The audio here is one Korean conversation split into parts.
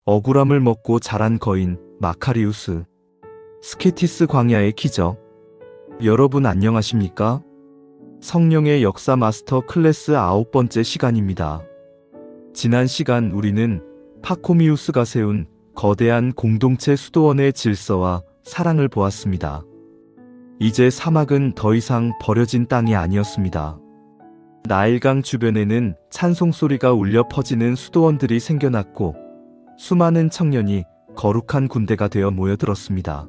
억울함을 먹고 자란 거인 마카리우스. 스케티스 광야의 기적. 여러분 안녕하십니까? 성령의 역사 마스터 클래스 9번째 시간입니다. 지난 시간 우리는 파코미우스가 세운 거대한 공동체 수도원의 질서와 사랑을 보았습니다. 이제 사막은 더 이상 버려진 땅이 아니었습니다. 나일강 주변에는 찬송소리가 울려 퍼지는 수도원들이 생겨났고 수많은 청년이 거룩한 군대가 되어 모여들었습니다.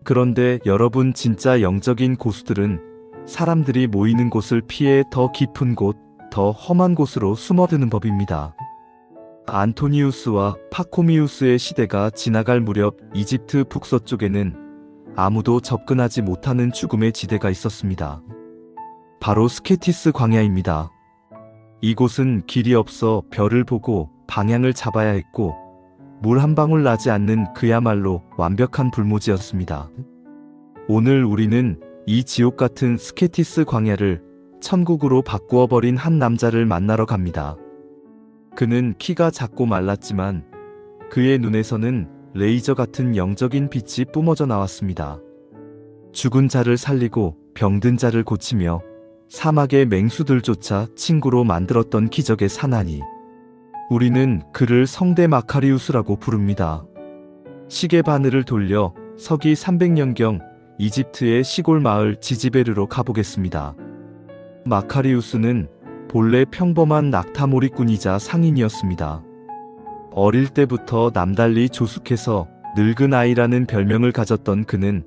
그런데 여러분, 진짜 영적인 고수들은 사람들이 모이는 곳을 피해 더 깊은 곳, 더 험한 곳으로 숨어드는 법입니다. 안토니우스와 파코미우스의 시대가 지나갈 무렵 이집트 북서쪽에는 아무도 접근하지 못하는 죽음의 지대가 있었습니다. 바로 스케티스 광야입니다. 이곳은 길이 없어 별을 보고 방향을 잡아야 했고 물 한 방울 나지 않는 그야말로 완벽한 불모지였습니다. 오늘 우리는 이 지옥 같은 스케티스 광야를 천국으로 바꾸어 버린 한 남자를 만나러 갑니다. 그는 키가 작고 말랐지만 그의 눈에서는 레이저 같은 영적인 빛이 뿜어져 나왔습니다. 죽은 자를 살리고 병든 자를 고치며 사막의 맹수들조차 친구로 만들었던 기적의 사나니. 우리는 그를 성대 마카리우스라고 부릅니다. 시계 바늘을 돌려 서기 300년경 이집트의 시골 마을 지지베르로 가보겠습니다. 마카리우스는 본래 평범한 낙타몰이꾼이자 상인이었습니다. 어릴 때부터 남달리 조숙해서 늙은 아이라는 별명을 가졌던 그는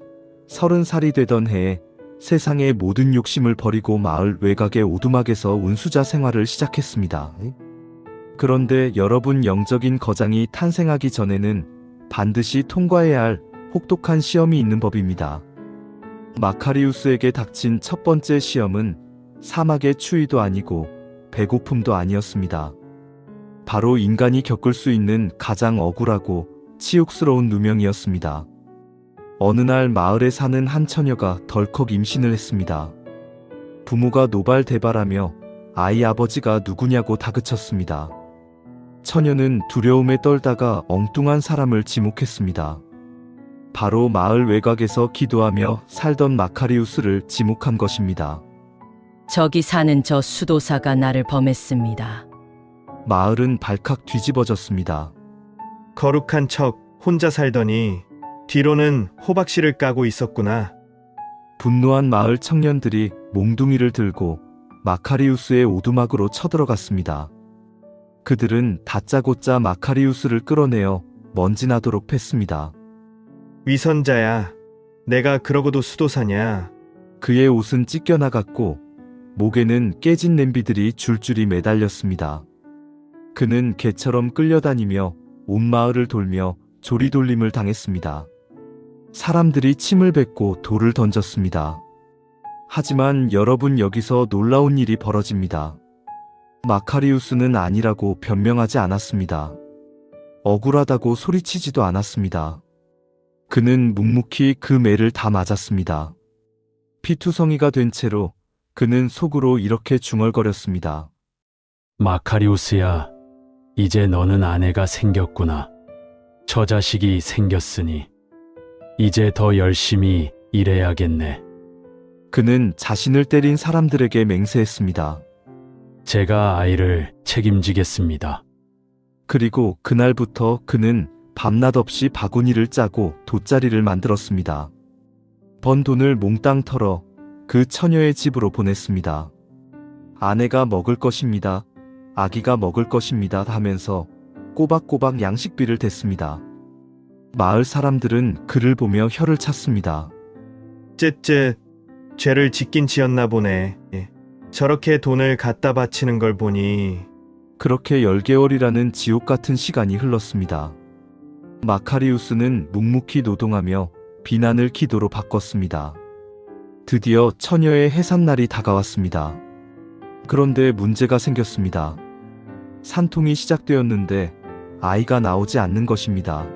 30살이 되던 해에 세상의 모든 욕심을 버리고 마을 외곽의 오두막에서 운수자 생활을 시작했습니다. 그런데 여러분, 영적인 거장이 탄생하기 전에는 반드시 통과해야 할 혹독한 시험이 있는 법입니다. 마카리우스에게 닥친 첫 번째 시험은 사막의 추위도 아니고 배고픔도 아니었습니다. 바로 인간이 겪을 수 있는 가장 억울하고 치욕스러운 누명이었습니다. 어느 날 마을에 사는 한 처녀가 덜컥 임신을 했습니다. 부모가 노발대발하며 아이 아버지가 누구냐고 다그쳤습니다. 처녀는 두려움에 떨다가 엉뚱한 사람을 지목했습니다. 바로 마을 외곽에서 기도하며 살던 마카리우스를 지목한 것입니다. 저기 사는 저 수도사가 나를 범했습니다. 마을은 발칵 뒤집어졌습니다. 거룩한 척 혼자 살더니 뒤로는 호박씨를 까고 있었구나. 분노한 마을 청년들이 몽둥이를 들고 마카리우스의 오두막으로 쳐들어갔습니다. 그들은 다짜고짜 마카리우스를 끌어내어 먼지나도록 팼습니다. 위선자야, 내가 그러고도 수도사냐? 그의 옷은 찢겨나갔고 목에는 깨진 냄비들이 줄줄이 매달렸습니다. 그는 개처럼 끌려다니며 온 마을을 돌며 조리돌림을 당했습니다. 사람들이 침을 뱉고 돌을 던졌습니다. 하지만 여러분, 여기서 놀라운 일이 벌어집니다. 마카리우스는 아니라고 변명하지 않았습니다. 억울하다고 소리치지도 않았습니다. 그는 묵묵히 그 매를 다 맞았습니다. 피투성이가 된 채로 그는 속으로 이렇게 중얼거렸습니다. 마카리우스야, 이제 너는 아내가 생겼구나. 저 자식이 생겼으니 이제 더 열심히 일해야겠네. 그는 자신을 때린 사람들에게 맹세했습니다. 제가 아이를 책임지겠습니다. 그리고 그날부터 그는 밤낮 없이 바구니를 짜고 돗자리를 만들었습니다. 번 돈을 몽땅 털어 그 처녀의 집으로 보냈습니다. 아내가 먹을 것입니다. 아기가 먹을 것입니다 하면서 꼬박꼬박 양식비를 댔습니다. 마을 사람들은 그를 보며 혀를 찼습니다. 쯧쯧, 죄를 짓긴 지었나 보네. 저렇게 돈을 갖다 바치는 걸 보니. 그렇게 10개월이라는 지옥 같은 시간이 흘렀습니다. 마카리우스는 묵묵히 노동하며 비난을 기도로 바꿨습니다. 드디어 처녀의 해산날이 다가왔습니다. 그런데 문제가 생겼습니다. 산통이 시작되었는데 아이가 나오지 않는 것입니다.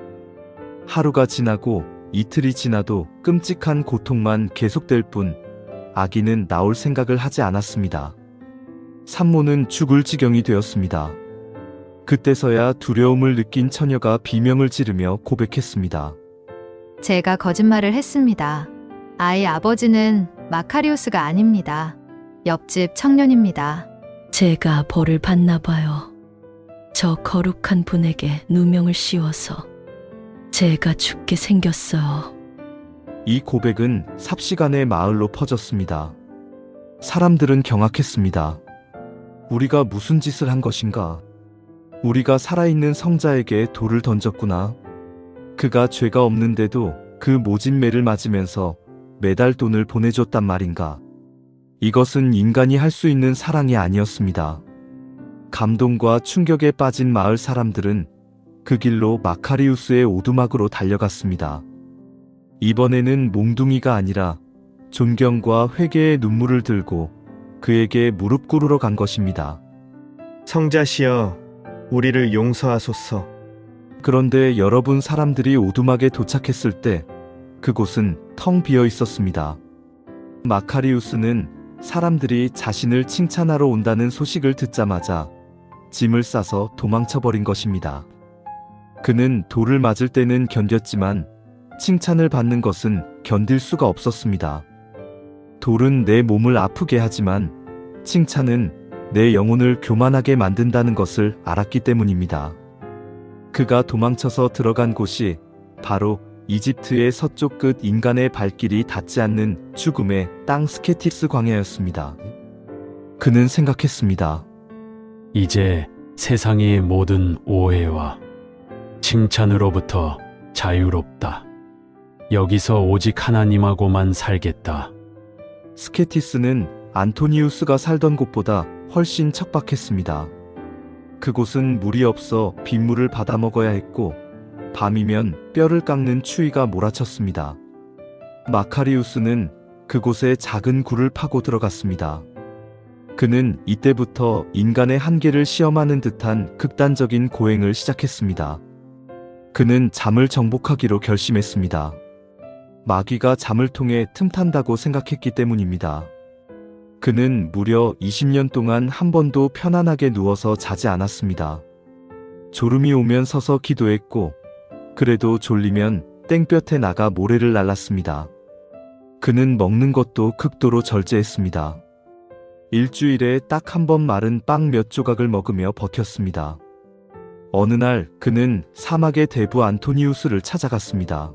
하루가 지나고 이틀이 지나도 끔찍한 고통만 계속될 뿐 아기는 나올 생각을 하지 않았습니다. 산모는 죽을 지경이 되었습니다. 그때서야 두려움을 느낀 처녀가 비명을 지르며 고백했습니다. 제가 거짓말을 했습니다. 아이 아버지는 마카리우스가 아닙니다. 옆집 청년입니다. 제가 벌을 받나 봐요. 저 거룩한 분에게 누명을 씌워서 제가 죽게 생겼어요. 이 고백은 삽시간에 마을로 퍼졌습니다. 사람들은 경악했습니다. 우리가 무슨 짓을 한 것인가? 우리가 살아있는 성자에게 돌을 던졌구나. 그가 죄가 없는데도 그 모진 매를 맞으면서 매달 돈을 보내줬단 말인가? 이것은 인간이 할 수 있는 사랑이 아니었습니다. 감동과 충격에 빠진 마을 사람들은 그 길로 마카리우스의 오두막으로 달려갔습니다. 이번에는 몽둥이가 아니라 존경과 회개의 눈물을 들고 그에게 무릎 꿇으러 간 것입니다. 성자시여, 우리를 용서하소서. 그런데 여러분 사람들이 오두막에 도착했을 때 그곳은 텅 비어 있었습니다. 마카리우스는 사람들이 자신을 칭찬하러 온다는 소식을 듣자마자 짐을 싸서 도망쳐버린 것입니다. 그는 돌을 맞을 때는 견뎠지만 칭찬을 받는 것은 견딜 수가 없었습니다. 돌은 내 몸을 아프게 하지만 칭찬은 내 영혼을 교만하게 만든다는 것을 알았기 때문입니다. 그가 도망쳐서 들어간 곳이 바로 이집트의 서쪽 끝 인간의 발길이 닿지 않는 죽음의 땅 스케티스 광야였습니다. 그는 생각했습니다. 이제 세상의 모든 오해와 칭찬으로부터 자유롭다. 여기서 오직 하나님하고만 살겠다. 스케티스는 안토니우스가 살던 곳보다 훨씬 척박했습니다. 그곳은 물이 없어 빗물을 받아 먹어야 했고 밤이면 뼈를 깎는 추위가 몰아쳤습니다. 마카리우스는 그곳에 작은 굴을 파고 들어갔습니다. 그는 이때부터 인간의 한계를 시험하는 듯한 극단적인 고행을 시작했습니다. 그는 잠을 정복하기로 결심했습니다. 마귀가 잠을 통해 틈탄다고 생각했기 때문입니다. 그는 무려 20년 동안 한 번도 편안하게 누워서 자지 않았습니다. 졸음이 오면 서서 기도했고 그래도 졸리면 땡볕에 나가 모래를 날랐습니다. 그는 먹는 것도 극도로 절제했습니다. 일주일에 딱 한 번 마른 빵 몇 조각을 먹으며 버텼습니다. 어느 날 그는 사막의 대부 안토니우스를 찾아갔습니다.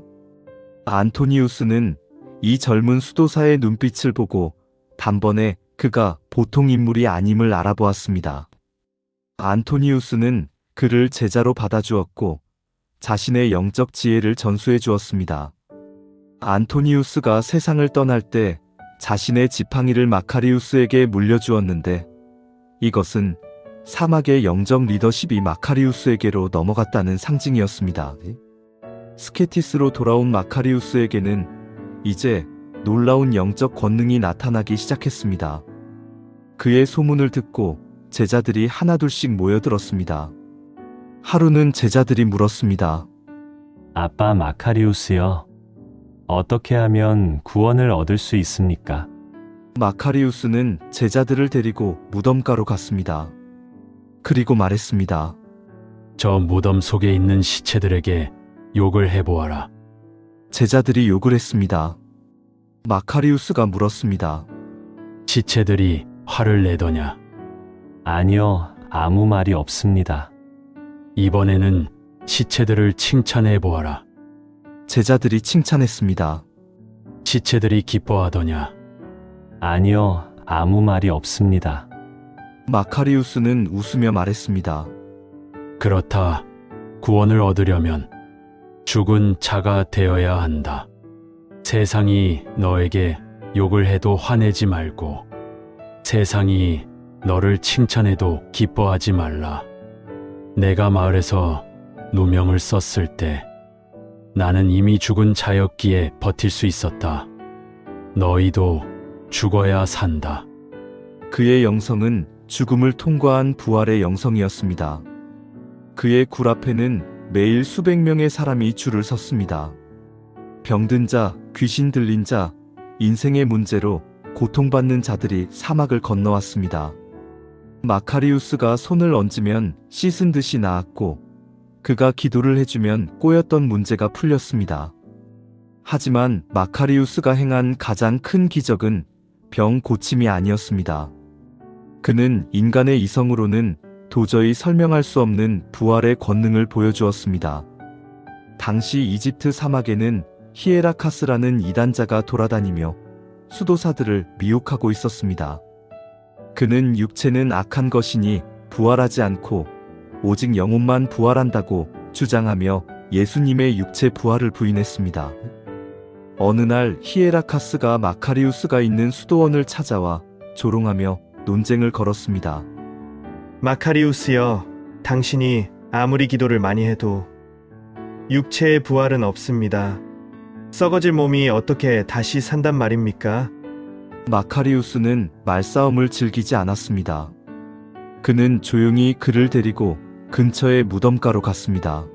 안토니우스는 이 젊은 수도사의 눈빛을 보고 단번에 그가 보통 인물이 아님을 알아보았습니다. 안토니우스는 그를 제자로 받아주었고 자신의 영적 지혜를 전수해 주었습니다. 안토니우스가 세상을 떠날 때 자신의 지팡이를 마카리우스에게 물려주었는데 이것은 사막의 영적 리더십이 마카리우스에게로 넘어갔다는 상징이었습니다. 스케티스로 돌아온 마카리우스에게는 이제 놀라운 영적 권능이 나타나기 시작했습니다. 그의 소문을 듣고 제자들이 하나둘씩 모여들었습니다. 하루는 제자들이 물었습니다. 아빠 마카리우스여, 어떻게 하면 구원을 얻을 수 있습니까? 마카리우스는 제자들을 데리고 무덤가로 갔습니다. 그리고 말했습니다. 저 무덤 속에 있는 시체들에게 욕을 해보아라. 제자들이 욕을 했습니다. 마카리우스가 물었습니다. 시체들이 화를 내더냐? 아니요, 아무 말이 없습니다. 이번에는 시체들을 칭찬해 보아라. 제자들이 칭찬했습니다. 시체들이 기뻐하더냐? 아니요, 아무 말이 없습니다. 마카리우스는 웃으며 말했습니다. 그렇다. 구원을 얻으려면 죽은 자가 되어야 한다. 세상이 너에게 욕을 해도 화내지 말고 세상이 너를 칭찬해도 기뻐하지 말라. 내가 마을에서 누명을 썼을 때 나는 이미 죽은 자였기에 버틸 수 있었다. 너희도 죽어야 산다. 그의 영성은 죽음을 통과한 부활의 영성이었습니다. 그의 굴 앞에는 매일 수백 명의 사람이 줄을 섰습니다. 병든 자, 귀신 들린 자, 인생의 문제로 고통받는 자들이 사막을 건너왔습니다. 마카리우스가 손을 얹으면 씻은 듯이 나았고 그가 기도를 해주면 꼬였던 문제가 풀렸습니다. 하지만 마카리우스가 행한 가장 큰 기적은 병 고침이 아니었습니다. 그는 인간의 이성으로는 도저히 설명할 수 없는 부활의 권능을 보여주었습니다. 당시 이집트 사막에는 히에라카스라는 이단자가 돌아다니며 수도사들을 미혹하고 있었습니다. 그는 육체는 악한 것이니 부활하지 않고 오직 영혼만 부활한다고 주장하며 예수님의 육체 부활을 부인했습니다. 어느 날 히에라카스가 마카리우스가 있는 수도원을 찾아와 조롱하며 논쟁을 걸었습니다. 마카리우스여, 당신이 아무리 기도를 많이 해도 육체의 부활은 없습니다. 썩어질 몸이 어떻게 다시 산단 말입니까? 마카리우스는 말싸움을 즐기지 않았습니다. 그는 조용히 그를 데리고 근처의 무덤가로 갔습니다.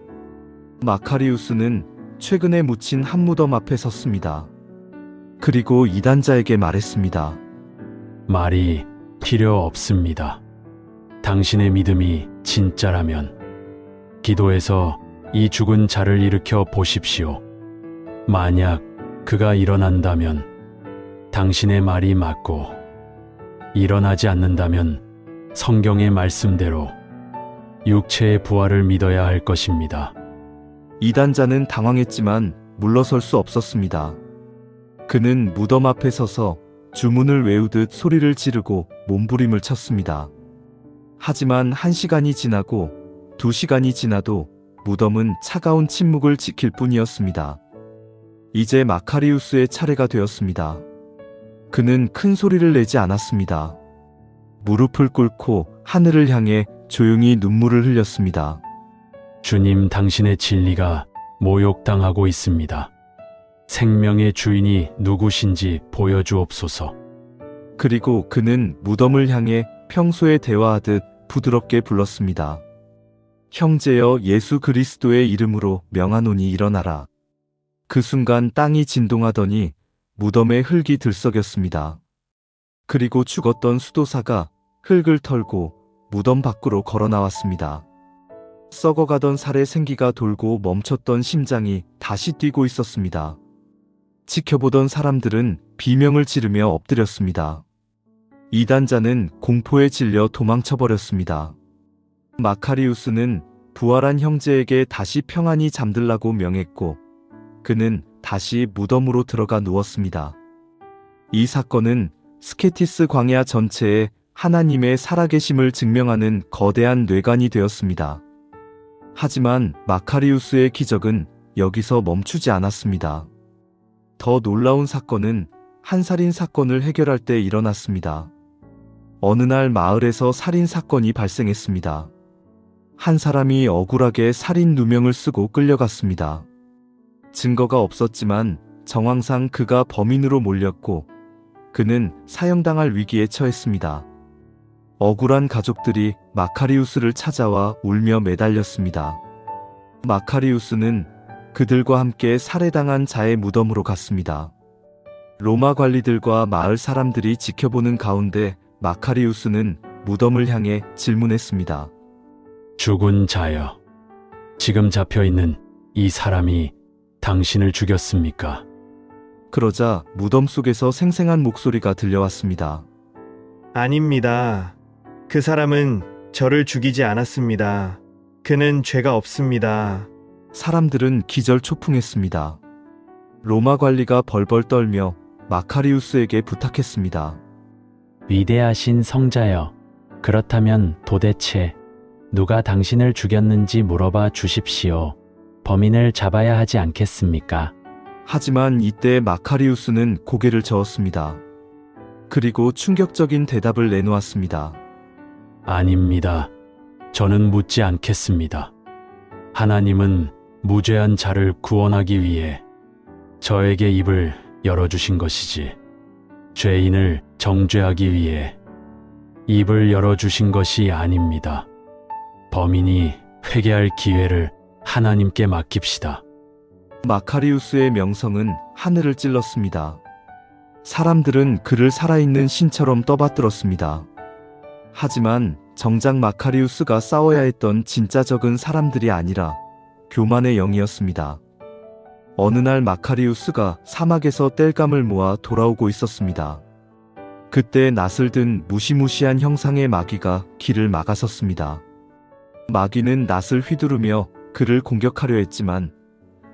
마카리우스는 최근에 묻힌 한 무덤 앞에 섰습니다. 그리고 이단자에게 말했습니다. 말이 필요 없습니다. 당신의 믿음이 진짜라면 기도해서 이 죽은 자를 일으켜 보십시오. 만약 그가 일어난다면 당신의 말이 맞고 일어나지 않는다면 성경의 말씀대로 육체의 부활을 믿어야 할 것입니다. 이단자는 당황했지만 물러설 수 없었습니다. 그는 무덤 앞에 서서 주문을 외우듯 소리를 지르고 몸부림을 쳤습니다. 하지만 1시간이 지나고 2시간이 지나도 무덤은 차가운 침묵을 지킬 뿐이었습니다. 이제 마카리우스의 차례가 되었습니다. 그는 큰 소리를 내지 않았습니다. 무릎을 꿇고 하늘을 향해 조용히 눈물을 흘렸습니다. 주님, 당신의 진리가 모욕당하고 있습니다. 생명의 주인이 누구신지 보여주옵소서. 그리고 그는 무덤을 향해 평소에 대화하듯 부드럽게 불렀습니다. 형제여, 예수 그리스도의 이름으로 명하노니 일어나라. 그 순간 땅이 진동하더니 무덤에 흙이 들썩였습니다. 그리고 죽었던 수도사가 흙을 털고 무덤 밖으로 걸어 나왔습니다. 썩어가던 살에 생기가 돌고 멈췄던 심장이 다시 뛰고 있었습니다. 지켜보던 사람들은 비명을 지르며 엎드렸습니다. 이단자는 공포에 질려 도망쳐버렸습니다. 마카리우스는 부활한 형제에게 다시 평안히 잠들라고 명했고 그는 다시 무덤으로 들어가 누웠습니다. 이 사건은 스케티스 광야 전체에 하나님의 살아계심을 증명하는 거대한 뇌관이 되었습니다. 하지만 마카리우스의 기적은 여기서 멈추지 않았습니다. 더 놀라운 사건은 한 살인 사건을 해결할 때 일어났습니다. 어느 날 마을에서 살인 사건이 발생했습니다. 한 사람이 억울하게 살인 누명을 쓰고 끌려갔습니다. 증거가 없었지만 정황상 그가 범인으로 몰렸고 그는 사형당할 위기에 처했습니다. 억울한 가족들이 마카리우스를 찾아와 울며 매달렸습니다. 마카리우스는 그들과 함께 살해당한 자의 무덤으로 갔습니다. 로마 관리들과 마을 사람들이 지켜보는 가운데 마카리우스는 무덤을 향해 질문했습니다. 죽은 자여, 지금 잡혀있는 이 사람이 당신을 죽였습니까? 그러자 무덤 속에서 생생한 목소리가 들려왔습니다. 아닙니다. 그 사람은 저를 죽이지 않았습니다. 그는 죄가 없습니다. 사람들은 기절초풍했습니다. 로마 관리가 벌벌 떨며 마카리우스에게 부탁했습니다. 위대하신 성자여, 그렇다면 도대체 누가 당신을 죽였는지 물어봐 주십시오. 범인을 잡아야 하지 않겠습니까? 하지만 이때 마카리우스는 고개를 저었습니다. 그리고 충격적인 대답을 내놓았습니다. 아닙니다. 저는 묻지 않겠습니다. 하나님은 무죄한 자를 구원하기 위해 저에게 입을 열어주신 것이지, 죄인을 정죄하기 위해 입을 열어주신 것이 아닙니다. 범인이 회개할 기회를 하나님께 맡깁시다. 마카리우스의 명성은 하늘을 찔렀습니다. 사람들은 그를 살아있는 신처럼 떠받들었습니다. 하지만 정작 마카리우스가 싸워야 했던 진짜 적은 사람들이 아니라 교만의 영이었습니다. 어느 날 마카리우스가 사막에서 땔감을 모아 돌아오고 있었습니다. 그때 낯을 든 무시무시한 형상의 마귀가 길을 막아섰습니다. 마귀는 낯을 휘두르며 그를 공격하려 했지만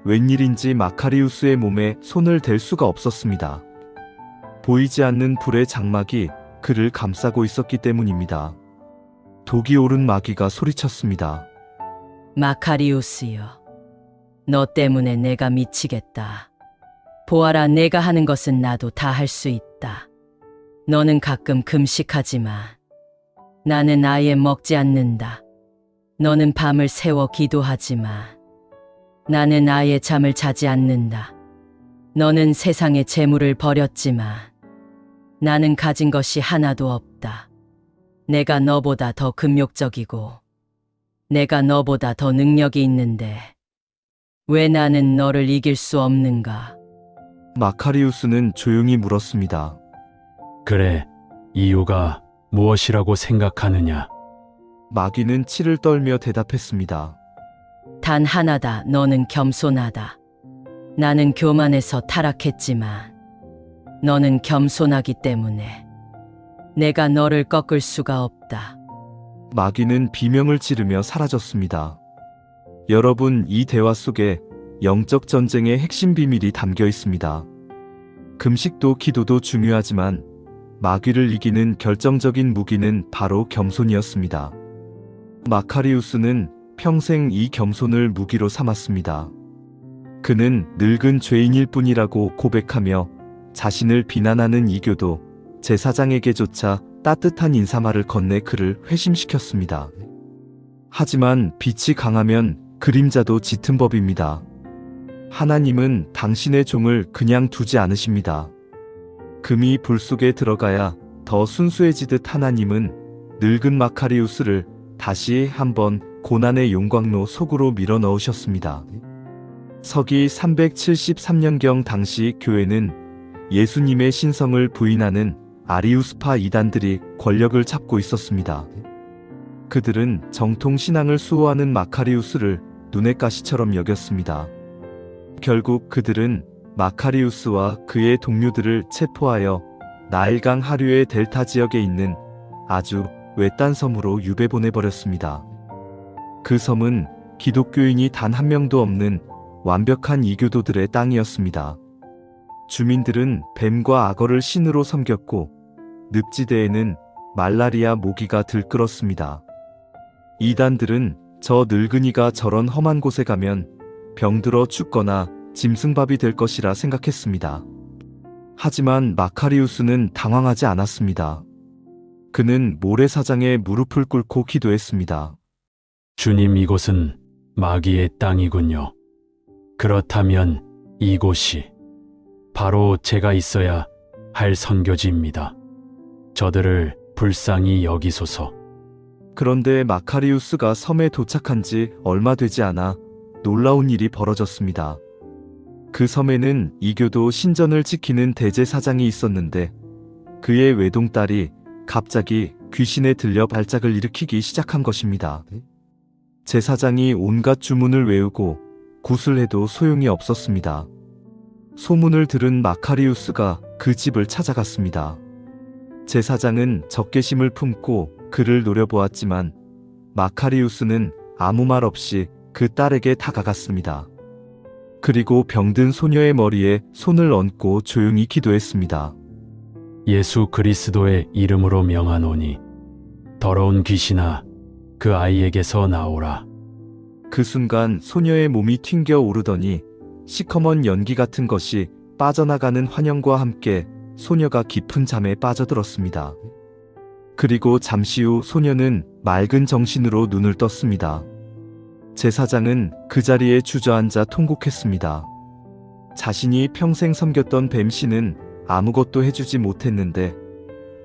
웬일인지 마카리우스의 몸에 손을 댈 수가 없었습니다. 보이지 않는 불의 장막이 그를 감싸고 있었기 때문입니다. 독이 오른 마귀가 소리쳤습니다. 마카리우스여, 너 때문에 내가 미치겠다. 보아라, 내가 하는 것은 나도 다 할 수 있다. 너는 가끔 금식하지만 나는 아예 먹지 않는다. 너는 밤을 새워 기도하지만 나는 아예 잠을 자지 않는다. 너는 세상의 재물을 버렸지만 나는 가진 것이 하나도 없다. 내가 너보다 더 금욕적이고 내가 너보다 더 능력이 있는데 왜 나는 너를 이길 수 없는가? 마카리우스는 조용히 물었습니다. 그래, 이유가 무엇이라고 생각하느냐? 마귀는 치를 떨며 대답했습니다. 단 하나다. 너는 겸손하다. 나는 교만해서 타락했지만 너는 겸손하기 때문에 내가 너를 꺾을 수가 없다. 마귀는 비명을 지르며 사라졌습니다. 여러분, 이 대화 속에 영적 전쟁의 핵심 비밀이 담겨 있습니다. 금식도 기도도 중요하지만 마귀를 이기는 결정적인 무기는 바로 겸손이었습니다. 마카리우스는 평생 이 겸손을 무기로 삼았습니다. 그는 늙은 죄인일 뿐이라고 고백하며 자신을 비난하는 이교도 제사장에게조차 따뜻한 인사말을 건네 그를 회심시켰습니다. 하지만 빛이 강하면 그림자도 짙은 법입니다. 하나님은 당신의 종을 그냥 두지 않으십니다. 금이 불 속에 들어가야 더 순수해지듯 하나님은 늙은 마카리우스를 다시 한번 고난의 용광로 속으로 밀어 넣으셨습니다. 서기 373년경 당시 교회는 예수님의 신성을 부인하는 아리우스파 이단들이 권력을 잡고 있었습니다. 그들은 정통 신앙을 수호하는 마카리우스를 눈의 가시처럼 여겼습니다. 결국 그들은 마카리우스와 그의 동료들을 체포하여 나일강 하류의 델타 지역에 있는 아주 외딴 섬으로 유배 보내버렸습니다. 그 섬은 기독교인이 단 한 명도 없는 완벽한 이교도들의 땅이었습니다. 주민들은 뱀과 악어를 신으로 섬겼고 늪지대에는 말라리아 모기가 들끓었습니다. 이단들은 저 늙은이가 저런 험한 곳에 가면 병들어 죽거나 짐승밥이 될 것이라 생각했습니다. 하지만 마카리우스는 당황하지 않았습니다. 그는 모래사장에 무릎을 꿇고 기도했습니다. 주님, 이곳은 마귀의 땅이군요. 그렇다면 이곳이 바로 제가 있어야 할 선교지입니다. 저들을 불쌍히 여기소서. 그런데 마카리우스가 섬에 도착한 지 얼마 되지 않아 놀라운 일이 벌어졌습니다. 그 섬에는 이교도 신전을 지키는 대제사장이 있었는데 그의 외동딸이 갑자기 귀신에 들려 발작을 일으키기 시작한 것입니다. 제사장이 온갖 주문을 외우고 구슬해도 소용이 없었습니다. 소문을 들은 마카리우스가 그 집을 찾아갔습니다. 제사장은 적개심을 품고 그를 노려보았지만 마카리우스는 아무 말 없이 그 딸에게 다가갔습니다. 그리고 병든 소녀의 머리에 손을 얹고 조용히 기도했습니다. 예수 그리스도의 이름으로 명하노니 더러운 귀신아, 그 아이에게서 나오라. 그 순간 소녀의 몸이 튕겨 오르더니 시커먼 연기 같은 것이 빠져나가는 환영과 함께 소녀가 깊은 잠에 빠져들었습니다. 그리고 잠시 후 소녀는 맑은 정신으로 눈을 떴습니다. 제사장은 그 자리에 주저앉아 통곡했습니다. 자신이 평생 섬겼던 뱀신은 아무것도 해주지 못했는데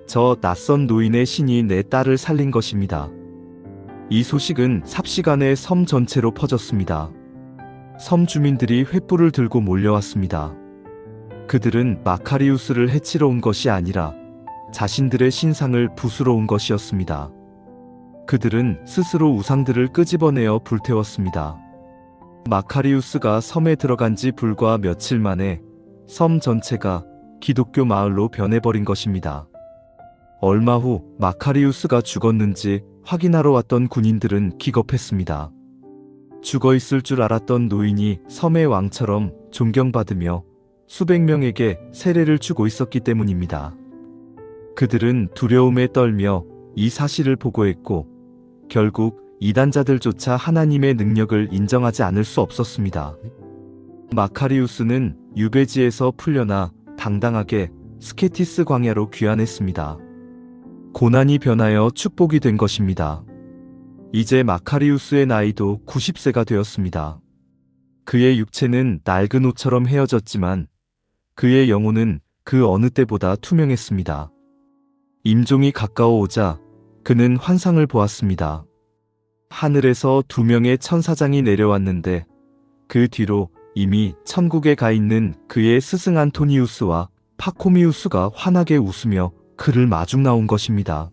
저 낯선 노인의 신이 내 딸을 살린 것입니다. 이 소식은 삽시간에 섬 전체로 퍼졌습니다. 섬 주민들이 횃불을 들고 몰려왔습니다. 그들은 마카리우스를 해치러 온 것이 아니라 자신들의 신상을 부수러온 것이었습니다. 그들은 스스로 우상들을 끄집어내어 불태웠습니다. 마카리우스가 섬에 들어간 지 불과 며칠 만에 섬 전체가 기독교 마을로 변해버린 것입니다. 얼마 후 마카리우스가 죽었는지 확인하러 왔던 군인들은 기겁했습니다. 죽어있을 줄 알았던 노인이 섬의 왕처럼 존경받으며 수백 명에게 세례를 주고 있었기 때문입니다. 그들은 두려움에 떨며 이 사실을 보고했고 결국 이단자들조차 하나님의 능력을 인정하지 않을 수 없었습니다. 마카리우스는 유배지에서 풀려나 당당하게 스케티스 광야로 귀환했습니다. 고난이 변하여 축복이 된 것입니다. 이제 마카리우스의 나이도 90세가 되었습니다. 그의 육체는 낡은 옷처럼 헤어졌지만 그의 영혼은 그 어느 때보다 투명했습니다. 임종이 가까워 오자 그는 환상을 보았습니다. 하늘에서 2명의 천사장이 내려왔는데 그 뒤로 이미 천국에 가 있는 그의 스승 안토니우스와 파코미우스가 환하게 웃으며 그를 마중 나온 것입니다.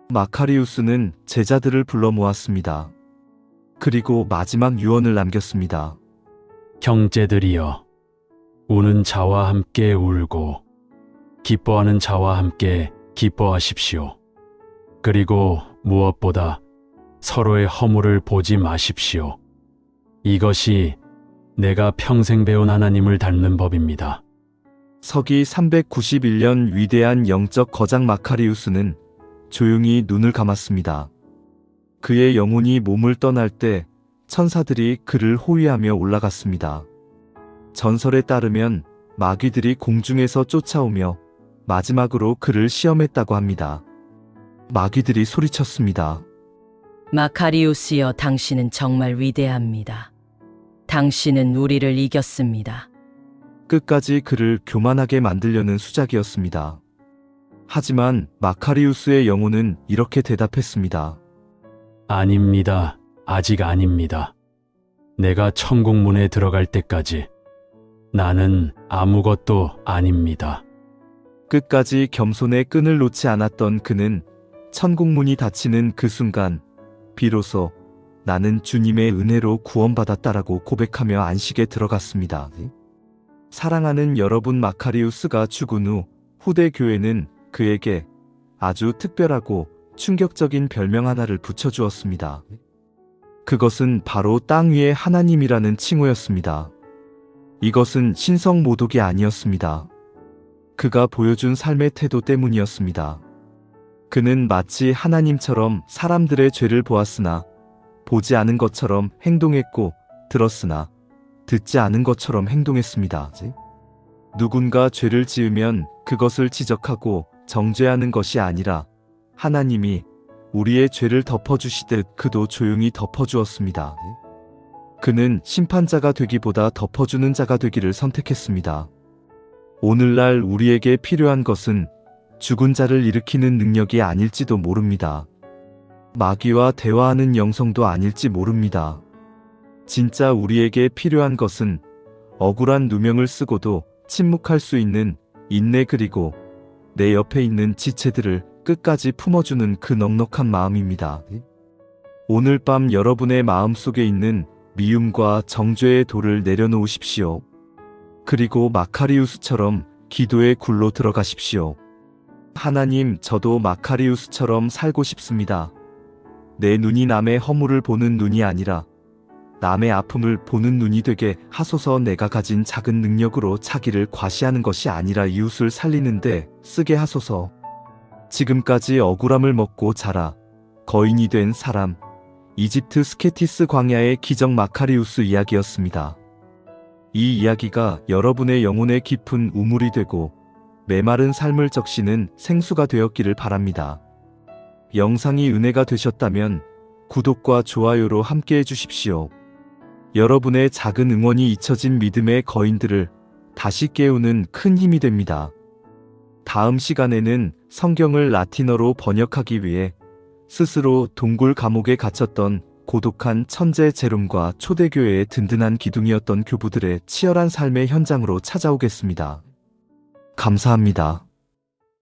마카리우스는 제자들을 불러 모았습니다. 그리고 마지막 유언을 남겼습니다. 형제들이여, 우는 자와 함께 울고 기뻐하는 자와 함께 기뻐하십시오. 그리고 무엇보다 서로의 허물을 보지 마십시오. 이것이 내가 평생 배운 하나님을 닮는 법입니다. 서기 391년 위대한 영적 거장 마카리우스는 조용히 눈을 감았습니다. 그의 영혼이 몸을 떠날 때 천사들이 그를 호위하며 올라갔습니다. 전설에 따르면 마귀들이 공중에서 쫓아오며 마지막으로 그를 시험했다고 합니다. 마귀들이 소리쳤습니다. 마카리우스여, 당신은 정말 위대합니다. 당신은 우리를 이겼습니다. 끝까지 그를 교만하게 만들려는 수작이었습니다. 하지만 마카리우스의 영혼은 이렇게 대답했습니다. 아닙니다. 아직 아닙니다. 내가 천국 문에 들어갈 때까지 나는 아무것도 아닙니다. 끝까지 겸손의 끈을 놓지 않았던 그는 천국 문이 닫히는 그 순간 비로소 나는 주님의 은혜로 구원받았다라고 고백하며 안식에 들어갔습니다. 사랑하는 여러분, 마카리우스가 죽은 후 후대 교회는 그에게 아주 특별하고 충격적인 별명 하나를 붙여주었습니다. 그것은 바로 땅 위의 하나님이라는 칭호였습니다. 이것은 신성 모독이 아니었습니다. 그가 보여준 삶의 태도 때문이었습니다. 그는 마치 하나님처럼 사람들의 죄를 보았으나 보지 않은 것처럼 행동했고 들었으나 듣지 않은 것처럼 행동했습니다. 누군가 죄를 지으면 그것을 지적하고 정죄하는 것이 아니라 하나님이 우리의 죄를 덮어주시듯 그도 조용히 덮어주었습니다. 그는 심판자가 되기보다 덮어주는 자가 되기를 선택했습니다. 오늘날 우리에게 필요한 것은 죽은 자를 일으키는 능력이 아닐지도 모릅니다. 마귀와 대화하는 영성도 아닐지 모릅니다. 진짜 우리에게 필요한 것은 억울한 누명을 쓰고도 침묵할 수 있는 인내, 그리고 내 옆에 있는 지체들을 끝까지 품어주는 그 넉넉한 마음입니다. 오늘 밤 여러분의 마음속에 있는 미움과 정죄의 돌을 내려놓으십시오. 그리고 마카리우스처럼 기도의 굴로 들어가십시오. 하나님, 저도 마카리우스처럼 살고 싶습니다. 내 눈이 남의 허물을 보는 눈이 아니라 남의 아픔을 보는 눈이 되게 하소서. 내가 가진 작은 능력으로 자기를 과시하는 것이 아니라 이웃을 살리는데 쓰게 하소서. 지금까지 억울함을 먹고 자라 거인이 된 사람, 이집트 스케티스 광야의 기적 마카리우스 이야기였습니다. 이 이야기가 여러분의 영혼의 깊은 우물이 되고 메마른 삶을 적시는 생수가 되었기를 바랍니다. 영상이 은혜가 되셨다면 구독과 좋아요로 함께 해주십시오. 여러분의 작은 응원이 잊혀진 믿음의 거인들을 다시 깨우는 큰 힘이 됩니다. 다음 시간에는 성경을 라틴어로 번역하기 위해 스스로 동굴 감옥에 갇혔던 고독한 천재 제롬과 초대교회의 든든한 기둥이었던 교부들의 치열한 삶의 현장으로 찾아오겠습니다. 감사합니다.